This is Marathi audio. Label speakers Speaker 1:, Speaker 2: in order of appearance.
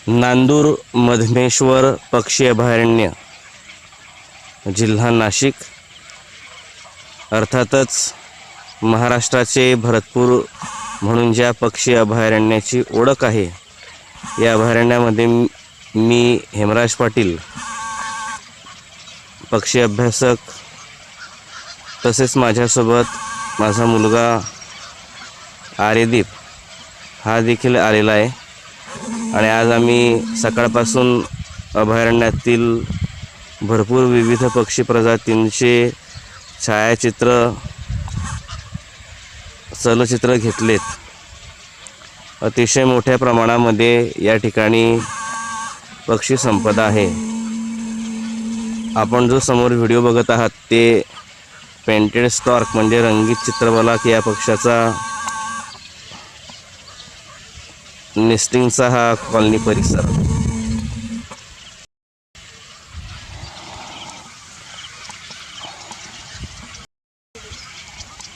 Speaker 1: नांदूरमधमेश्वर पक्षी अभयारण्य, जिल्हा नाशिक। अर्थातच महाराष्ट्राचे भरतपूर म्हणून ज्या पक्षी अभयारण्याची ओळख आहे, या अभयारण्यामध्ये मी हेमराज पाटील, पक्षी अभ्यासक, तसेच माझ्यासोबत माझा मुलगा आर्यदीप हा देखील आलेला आहे। आणि आज आम्ही सकाळपासून अभयारण्यातील भरपूर विविध पक्षी प्रजातींचे छायाचित्र, चलचित्र घेतलेत। अतिशय मोठ्या प्रमाणामध्ये या ठिकाणी पक्षी संपदा आहे। आपण जो समोर व्हिडिओ बघत आहात ते पेंटेड स्टॉर्क म्हणजे रंगीत चित्रबलाक या पक्षाचा नेस्टिंगचा हा कॉलनी परिसर।